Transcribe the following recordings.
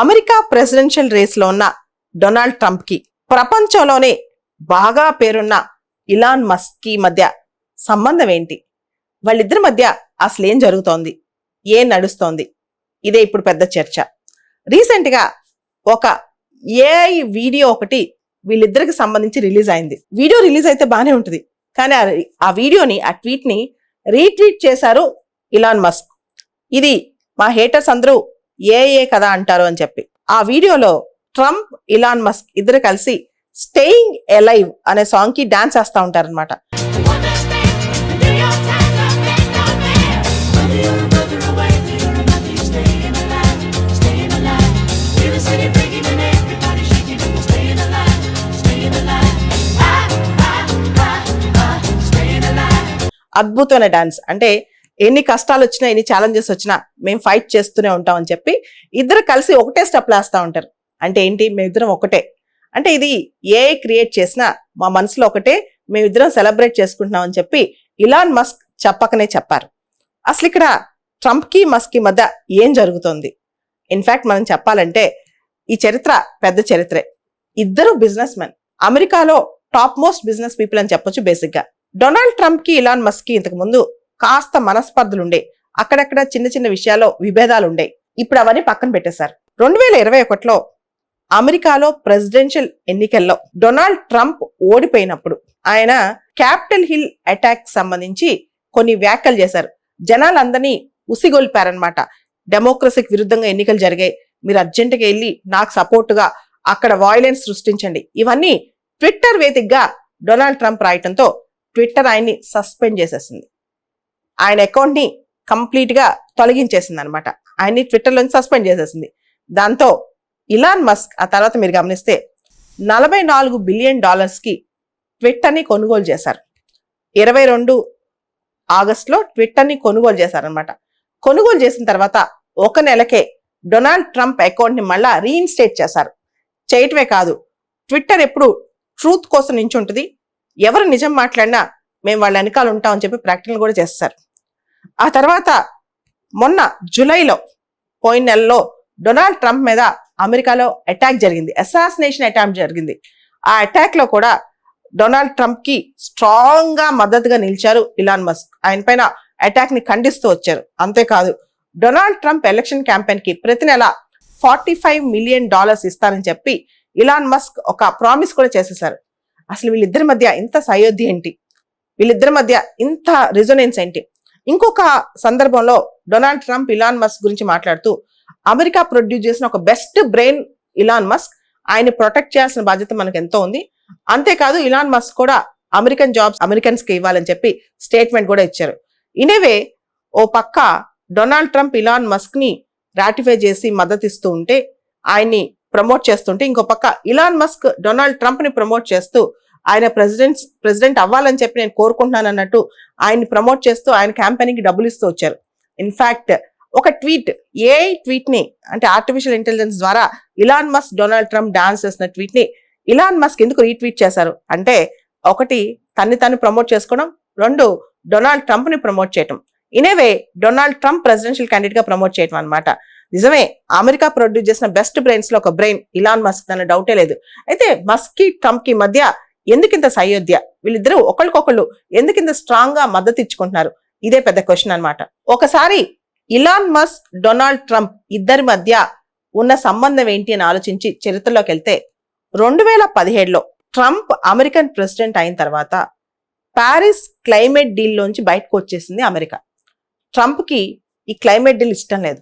America presidential రేస్లో ఉన్న Donald ట్రంప్కి ప్రపంచంలోనే బాగా పేరున్న ఇలాన్ మస్క్కి మధ్య సంబంధం ఏంటి? వాళ్ళిద్దరి మధ్య అసలు ఏం జరుగుతోంది, ఏం నడుస్తోంది? ఇదే ఇప్పుడు పెద్ద చర్చ. రీసెంట్గా ఒక ఏఐ వీడియో ఒకటి వీళ్ళిద్దరికి సంబంధించి రిలీజ్ అయింది. వీడియో రిలీజ్ అయితే బాగానే ఉంటుంది, కానీ ఆ వీడియోని, ఆ ట్వీట్ని రీట్వీట్ చేశారు ఇలాన్ మస్క్. ఇది మా హేటర్స్ అందరూ ఏఏ కదా అంటారు అని చెప్పి. ఆ వీడియోలో ట్రంప్, ఇలాన్ మస్క్ ఇద్దరు కలిసి స్టేయింగ్ ఎలైవ్ అనే సాంగ్ కి డాన్స్ చేస్తా ఉంటారనమాట. అద్భుతమైన డాన్స్. అంటే ఎన్ని కష్టాలు వచ్చినా, ఎన్ని ఛాలెంజెస్ వచ్చినా మేము ఫైట్ చేస్తూనే ఉంటాం అని చెప్పి ఇద్దరు కలిసి ఒకటే స్టెప్ వేస్తూ ఉంటారు. అంటే ఏంటి, మేమిద్దరం ఒకటే. అంటే ఇది ఏ క్రియేట్ చేసినా మా మనసులో ఒకటే, మేమిద్దరం సెలబ్రేట్ చేసుకుంటున్నాం అని చెప్పి ఇలాన్ మస్క్ చెప్పకనే చెప్పారు. అసలు ఇక్కడ ట్రంప్కి మస్క్కి మధ్య ఏం జరుగుతుంది? ఇన్ఫాక్ట్ మనం చెప్పాలంటే ఈ చరిత్ర పెద్ద చరిత్రే. ఇద్దరు బిజినెస్ మెన్, అమెరికాలో టాప్ మోస్ట్ బిజినెస్ పీపుల్ అని చెప్పొచ్చు బేసిక్ గా. డొనాల్డ్ ట్రంప్ కి, ఇలాన్ మస్క్ కి ఇంతకు ముందు కాస్త మనస్పర్ధలుండే, అక్కడక్కడ చిన్న చిన్న విషయాల్లో విభేదాలుండే. ఇప్పుడు అవన్నీ పక్కన పెట్టేశారు. 2021లో అమెరికాలో ప్రెసిడెన్షియల్ ఎన్నికల్లో డొనాల్డ్ ట్రంప్ ఓడిపోయినప్పుడు ఆయన క్యాపిటల్ హిల్ అటాక్ సంబంధించి కొన్ని వ్యాఖ్యలు చేశారు. జనాలందరినీ ఉసిగొల్పారనమాట. డెమోక్రసీకి విరుద్ధంగా ఎన్నికలు జరిగాయి, మీరు అర్జెంటుగా వెళ్ళి నాకు సపోర్టుగా అక్కడ వాయిలెన్స్ సృష్టించండి. ఇవన్నీ ట్విట్టర్ వేదికగా డొనాల్డ్ ట్రంప్ రాయటంతో ట్విట్టర్ ఆయన్ని సస్పెండ్ చేసేసింది. ఆయన అకౌంట్ ని కంప్లీట్ గా తొలగించేసింది అనమాట. ఆయన్ని ట్విట్టర్ నుంచి సస్పెండ్ చేసేసింది. దాంతో ఇలాన్ మస్క్ ఆ తర్వాత మీరు గమనిస్తే $44 బిలియన్ కి ట్విట్టర్ ని కొనుగోలు చేశారు. 22 ఆగస్టులో ట్విట్టర్ ని కొనుగోలు చేశారనమాట. కొనుగోలు చేసిన తర్వాత ఒక నెలకే డొనాల్డ్ ట్రంప్ అకౌంట్ ని మళ్ళా రీఇన్స్టేట్ చేశారు. చేయటమే కాదు, ట్విట్టర్ ఎప్పుడు ట్రూత్ కోసం నించుంటుంది, ఎవరు నిజం మాట్లాడినా మేము వాళ్ళ వెనకాల ఉంటామని చెప్పి ప్రకటనలు కూడా చేస్తారు. ఆ తర్వాత మొన్న జూలైలో, పోయిన నెలలో డొనాల్డ్ ట్రంప్ మీద అమెరికాలో అటాక్ జరిగింది, అసాసినేషన్ అటాక్ జరిగింది. ఆ అటాక్ లో కూడా డొనాల్డ్ ట్రంప్ కి స్ట్రాంగ్ గా మద్దతుగా నిలిచారు ఇలాన్ మస్క్. ఆయన పైన అటాక్ ని ఖండిస్తూ వచ్చారు. అంతేకాదు, డొనాల్డ్ ట్రంప్ ఎలక్షన్ క్యాంపెయిన్ కి ప్రతి నెల $45 మిలియన్ ఇస్తారని చెప్పి ఇలాన్ మస్క్ ఒక ప్రామిస్ కూడా చేసేసారు. అసలు వీళ్ళిద్దరి మధ్య ఇంత సయోధ్య ఏంటి? వీళ్ళిద్దరి మధ్య ఇంత రిజొనెన్స్ ఏంటి? ఇంకొక సందర్భంలో డొనాల్డ్ ట్రంప్ ఇలాన్ మస్క్ గురించి మాట్లాడుతూ, అమెరికా ప్రొడ్యూస్ చేసిన ఒక బెస్ట్ బ్రెయిన్ ఇలాన్ మస్క్, ఆయన ప్రొటెక్ట్ చేయాల్సిన బాధ్యత మనకు ఎంతో ఉంది. అంతేకాదు, ఇలాన్ మస్క్ కూడా అమెరికన్ జాబ్స్ అమెరికన్స్ కి ఇవ్వాలని చెప్పి స్టేట్మెంట్ కూడా ఇచ్చారు. ఇనేవే ఓ పక్క డొనాల్డ్ ట్రంప్ ఇలాన్ మస్క్ ని రాటిఫై చేసి మద్దతు ఇస్తూ ఉంటే, ఆయన్ని ప్రమోట్ చేస్తుంటే, ఇంకో పక్క ఇలాన్ మస్క్ డొనాల్డ్ ట్రంప్ ని ప్రమోట్ చేస్తూ ఆయన ప్రెసిడెంట్ అవ్వాలని చెప్పి నేను కోరుకుంటున్నాను అన్నట్టు ఆయన్ని ప్రమోట్ చేస్తూ ఆయన క్యాంపెయినింగ్ కి డబ్బులు ఇస్తూ వచ్చారు. ఇన్ఫాక్ట్ ఒక ట్వీట్, ఏ ట్వీట్ ని, అంటే ఆర్టిఫిషియల్ ఇంటెలిజెన్స్ ద్వారా Elon Musk Donald Trump dance చేసిన ట్వీట్ ని ఇలాన్ మస్క్ ఎందుకు రీట్వీట్ చేశారు అంటే, ఒకటి తన్ని తాను ప్రమోట్ చేసుకోవడం, 2 డొనాల్డ్ ట్రంప్ ని ప్రమోట్ చేయటం. ఇనేవే డొనాల్డ్ ట్రంప్ ప్రెసిడెన్షియల్ క్యాండిడేట్ గా ప్రమోట్ చేయటం అనమాట. నిజమే, అమెరికా ప్రొడ్యూస్ చేసిన బెస్ట్ బ్రెయిన్స్ లో ఒక బ్రెయిన్ ఇలాన్ మస్క్, దాని డౌటే లేదు. అయితే మస్క్ కి ట్రంప్ కి మధ్య ఎందుకింత సయోధ్య? వీళ్ళిద్దరూ ఒకళ్ళకొకళ్ళు ఎందుకింత స్ట్రాంగ్ గా మద్దతు ఇచ్చుకుంటున్నారు? ఇదే పెద్ద క్వశ్చన్ అనమాట. ఒకసారి ఇలాన్ మస్క్, డొనాల్డ్ ట్రంప్ ఇద్దరి మధ్య ఉన్న సంబంధం ఏంటి అని ఆలోచించి చరిత్రలోకి వెళ్తే, 2017లో ట్రంప్ అమెరికన్ ప్రెసిడెంట్ అయిన తర్వాత ప్యారిస్ క్లైమేట్ డీల్ లోంచి బయటకు వచ్చేసింది అమెరికా. ట్రంప్ కి ఈ క్లైమేట్ డీల్ ఇష్టం లేదు.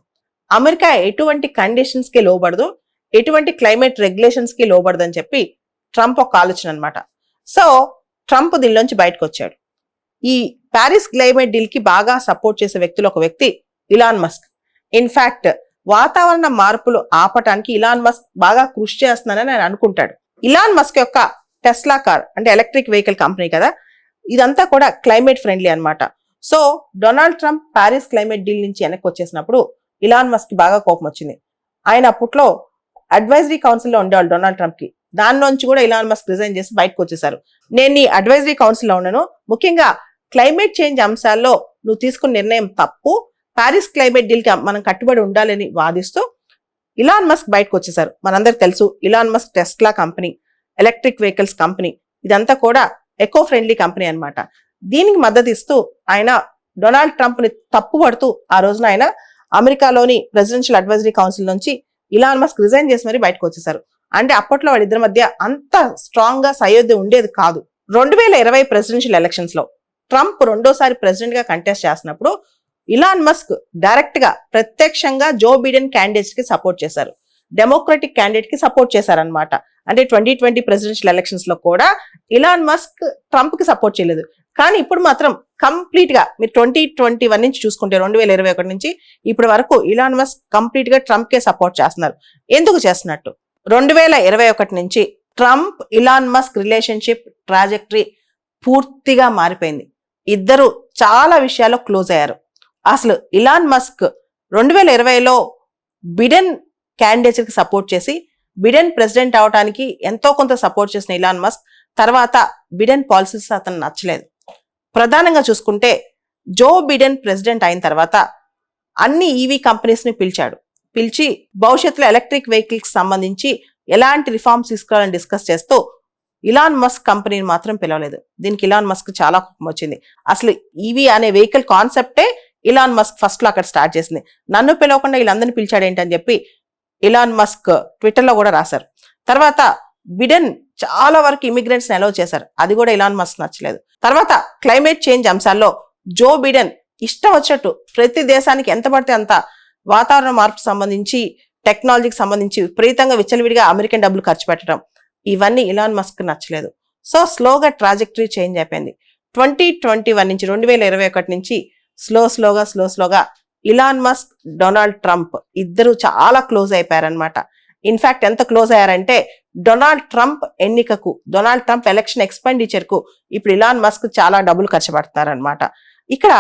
అమెరికా ఎటువంటి కండిషన్స్ కి లోబడదు, ఎటువంటి క్లైమేట్ రెగ్యులేషన్స్ కి లోబడదు అని చెప్పి ట్రంప్ ఒక ఆలోచన అనమాట. సో ట్రంప్ దీనిలోంచి బయటకు వచ్చాడు. ఈ ప్యారిస్ క్లైమేట్ డీల్ కి బాగా సపోర్ట్ చేసే వ్యక్తులు ఒక వ్యక్తి ఇలాన్ మస్క్. ఇన్ఫాక్ట్ వాతావరణ మార్పులు ఆపటానికి ఇలాన్ మస్క్ బాగా కృషి చేస్తున్నానని ఆయన అనుకుంటాడు. ఇలాన్ మస్క్ యొక్క టెస్లా కార్, అంటే ఎలక్ట్రిక్ వెహికల్ కంపెనీ కదా, ఇదంతా కూడా క్లైమేట్ ఫ్రెండ్లీ అనమాట. So Donald Trump Paris climate deal నుంచి వెనక్కి వచ్చేసినప్పుడు ఇలాన్ మస్క్ కి బాగా కోపం వచ్చింది. ఆయన అప్పట్లో అడ్వైజరీ కౌన్సిల్లో ఉండేవాళ్ళు డొనాల్డ్ ట్రంప్ కి. దాని నుంచి కూడా ఇలాన్ మస్క్ రిజైన్ చేసి బయటకు వచ్చేసారు. నేను ఈ అడ్వైజరీ కౌన్సిల్లో ఉన్నాను, ముఖ్యంగా క్లైమేట్ చేంజ్ అంశాల్లో నువ్వు తీసుకున్న నిర్ణయం తప్పు, ప్యారిస్ క్లైమేట్ డీల్ కి మనం కట్టుబడి ఉండాలని వాదిస్తూ ఇలాన్ మస్క్ బయటకు వచ్చేసారు. మనందరికి తెలుసు Elon Musk Tesla company, electric vehicles company, ఇదంతా కూడా ఎకో ఫ్రెండ్లీ కంపెనీ అన్నమాట. దీనికి మద్దతు ఇస్తూ ఆయన డొనాల్డ్ ట్రంప్ ని తప్పుపడుతూ ఆ రోజున ఆయన అమెరికాలోని ప్రెసిడెన్షియల్ అడ్వైజరీ కౌన్సిల్ నుంచి ఇలాన్ మస్క్ రిజైన్ చేసి మరీ బయటకు వచ్చేసారు. అంటే అప్పట్లో వాళ్ళిద్దరి మధ్య అంత స్ట్రాంగ్ గా సయోధ్య ఉండేది కాదు. 2020 ప్రెసిడెన్షియల్ ఎలక్షన్స్ లో ట్రంప్ రెండోసారి ప్రెసిడెంట్ గా కంటెస్ట్ చేసినప్పుడు ఇలాన్ మస్క్ డైరెక్ట్ గా ప్రత్యక్షంగా జో బిడెన్ క్యాండిడేట్స్ కి సపోర్ట్ చేశారు, డెమోక్రటిక్ క్యాండిడేట్ కి సపోర్ట్ చేశారనమాట. అంటే 2020 ప్రెసిడెన్షియల్ ఎలక్షన్స్ లో కూడా ఇలాన్ మస్క్ ట్రంప్ కి సపోర్ట్ చేయలేదు. కానీ ఇప్పుడు మాత్రం కంప్లీట్ గా మీరు 2021 నుంచి చూసుకుంటే 2021 నుంచి ఇప్పటి వరకు ఇలాన్ మస్క్ కంప్లీట్ గా ట్రంప్ కే సపోర్ట్ చేస్తున్నారు. ఎందుకు చేస్తున్నట్టు? 2021 నుంచి Trump Elon Musk relationship trajectory పూర్తిగా మారిపోయింది. ఇద్దరు చాలా విషయాల్లో క్లోజ్ అయ్యారు. అసలు ఇలాన్ మస్క్ 2020లో బిడెన్ క్యాండిడేట్స్ కి సపోర్ట్ చేసి బిడెన్ ప్రెసిడెంట్ అవడానికి ఎంతో కొంత సపోర్ట్ చేసిన ఇలాన్ మస్క్ తర్వాత బిడెన్ పాలసీస్ అతను నచ్చలేదు. ప్రధానంగా చూసుకుంటే జో బిడెన్ ప్రెసిడెంట్ అయిన తర్వాత అన్ని ఈవీ కంపెనీస్ ని పిలిచి భవిష్యత్తులో ఎలక్ట్రిక్ వెహికల్స్ సంబంధించి ఎలాంటి రిఫార్మ్స్ తీసుకోవాలని డిస్కస్ చేస్తూ ఇలాన్ మస్క్ కంపెనీని మాత్రం పిలవలేదు. దీనికి ఇలాన్ మస్క్ చాలా కోపం వచ్చింది. అసలు ఈవీ అనే వెహికల్ కాన్సెప్టే ఇలాన్ మస్క్ ఫస్ట్ లో అక్కడ స్టార్ట్ చేసింది. నన్ను పిలవకుండా వీళ్ళందరినీ పిలిచాడు ఏంటని చెప్పి ఇలాన్ మస్క్ ట్విట్టర్ లో కూడా రాశారు. తర్వాత బిడెన్ చాలా వరకు ఇమిగ్రెంట్స్ అలౌ చేశారు, అది కూడా ఇలాన్ మస్క్ నచ్చలేదు. తర్వాత క్లైమేట్ చేంజ్ అంశాల్లో జో బిడెన్ ఇష్టం వచ్చినట్టు ప్రతి దేశానికి ఎంత పడితే అంత వాతావరణ మార్పుకు సంబంధించి టెక్నాలజీకి సంబంధించి విపరీతంగా విచ్చలవిడిగా అమెరికన్ డబ్బులు ఖర్చు పెట్టడం, ఇవన్నీ ఇలాన్ మస్క్ నచ్చలేదు. సో స్లోగా ట్రాజెక్టరీ చేంజ్ అయిపోయింది. 2021 నుంచి 2021 నుంచి స్లోగా ఇలాన్ మస్క్ డొనాల్డ్ ట్రంప్ ఇద్దరు చాలా క్లోజ్ అయిపోయారనమాట. ఇన్ఫాక్ట్ ఎంత క్లోజ్ అయ్యారంటే డొనాల్డ్ ట్రంప్ ఎలక్షన్ ఎక్స్పెండిచర్ కు ఇప్పుడు ఇలాన్ మస్క్ చాలా డబ్బులు ఖర్చు పెడతారనమాట. ఇక్కడ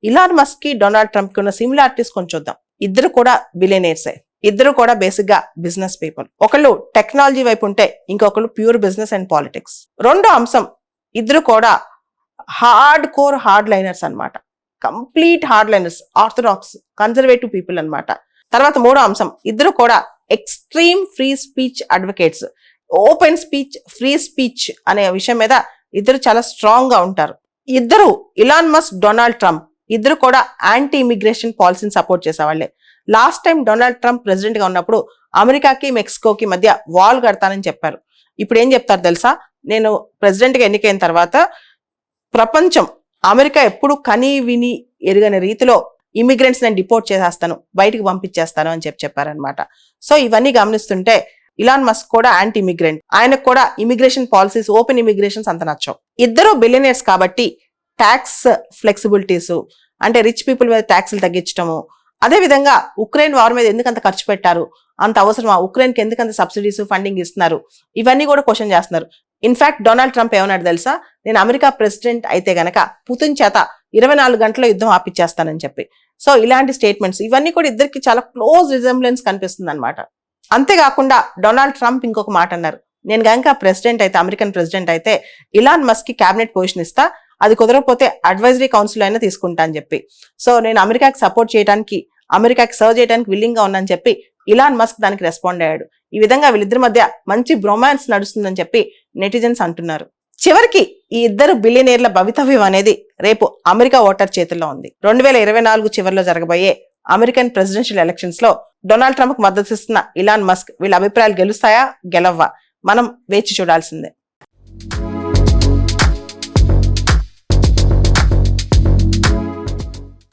ఇలాన్ మస్క్ కి డొనాల్డ్ ట్రంప్ కి ఉన్న సిమిలారిటీస్ కొంచెం చూద్దాం. ఇద్దరు కూడా బిలియనీర్సే, ఇద్దరు కూడా బేసిక్ గా బిజినెస్ పీపుల్. ఒకళ్ళు టెక్నాలజీ వైపు ఉంటే ఇంకొకళ్ళు ప్యూర్ బిజినెస్ అండ్ పాలిటిక్స్. రెండో అంశం, ఇద్దరు కూడా హార్డ్ లైనర్స్ అన్నమాట. Complete hard liners, orthodox conservative people అన్నమాట. తర్వాత మూడో అంశం, ఇద్దరు కూడా extreme free speech advocates. Open speech, free speech అనే విషయం మీద ఇద్దరు చాలా స్ట్రాంగ్ గా ఉంటారు. ఇద్దరు ఇలాన్ మస్క్, డొనాల్డ్ ట్రంప్ ఇద్దరు కూడా యాంటీ ఇమిగ్రేషన్ పాలసీని సపోర్ట్ చేసేవాళ్లే. Last time Donald Trump president గా ఉన్నప్పుడు అమెరికాకి మెక్సికోకి మధ్య వాల్ కడతానని చెప్పారు. ఇప్పుడు ఏం చెప్తారు తెలుసా? నేను ప్రెసిడెంట్ గా ఎన్నికైన తర్వాత ప్రపంచం అమెరికా ఎప్పుడు కనీ విని ఎరుగని రీతిలో ఇమిగ్రెంట్స్ నేను డిపోర్ట్ చేసేస్తాను, బయటికి పంపించేస్తాను అని చెప్పారనమాట. సో ఇవన్నీ గమనిస్తుంటే ఇలాన్ మస్క్ కూడా యాంటీ ఇమిగ్రెంట్, ఆయనకు కూడా ఇమిగ్రేషన్ పాలసీస్, ఓపెన్ ఇమిగ్రేషన్స్ అంత నచ్చవు. ఇద్దరు బిలియనర్స్ కాబట్టి ట్యాక్స్ ఫ్లెక్సిబిలిటీస్, అంటే రిచ్ పీపుల్ మీద ట్యాక్స్లు తగ్గించడము, అదే విధంగా ఉక్రెయిన్ వార్ మీద ఎందుకంత ఖర్చు పెట్టారు, అంత అవసరమా, ఉక్రెయిన్ కి ఎందుకంత సబ్సిడీస్ ఫండింగ్ ఇస్తున్నారు, ఇవన్నీ కూడా క్వశ్చన్ చేస్తున్నారు. ఇన్ఫాక్ట్ డొనాల్డ్ ట్రంప్ ఏమన్నాడు తెలుసా? నేను అమెరికా ప్రెసిడెంట్ అయితే గనక పుతిన్ చేత 24 గంటల యుద్ధం ఆపిచ్చేస్తానని చెప్పి. సో ఇలాంటి స్టేట్మెంట్స్ ఇవన్నీ కూడా ఇద్దరికి చాలా క్లోజ్ రిజెంబ్లెన్స్ కనిపిస్తుంది అనమాట. అంతేకాకుండా డొనాల్డ్ ట్రంప్ ఇంకొక మాట అన్నారు, నేను గనక ప్రెసిడెంట్ అయితే, అమెరికన్ ప్రెసిడెంట్ అయితే ఇలాన్ మస్క్ కి క్యాబినెట్ పొజిషన్ ఇస్తా, అది కుదరకపోతే అడ్వైజరీ కౌన్సిల్ అయినా తీసుకుంటా అని చెప్పి. సో నేను అమెరికాకి సపోర్ట్ చేయడానికి, అమెరికాకి సర్వ్ చేయడానికి విల్లింగ్ గా ఉన్నానని చెప్పి ఇలాన్ మస్క్ దానికి రెస్పాండ్ అయ్యాడు. ఈ విధంగా వీళ్ళిద్దరి మధ్య మంచి బ్రొమాన్స్ నడుస్తుందని చెప్పి నెటిజన్స్ అంటున్నారు. చివరికి ఈ ఇద్దరు బిలియనీర్ల భవితవ్యం అనేది రేపు అమెరికా ఓటర్ చేతుల్లో ఉంది. 2024 చివరిలో జరగబోయే అమెరికన్ ప్రెసిడెన్షియల్ ఎలక్షన్స్ లో డొనాల్డ్ ట్రంప్ కు మద్దతు ఇస్తున్న ఇలాన్ మస్క్ వీళ్ళ అభిప్రాయాలు గెలుస్తాయా, గెలవ్వా, మనం వేచి చూడాల్సిందే.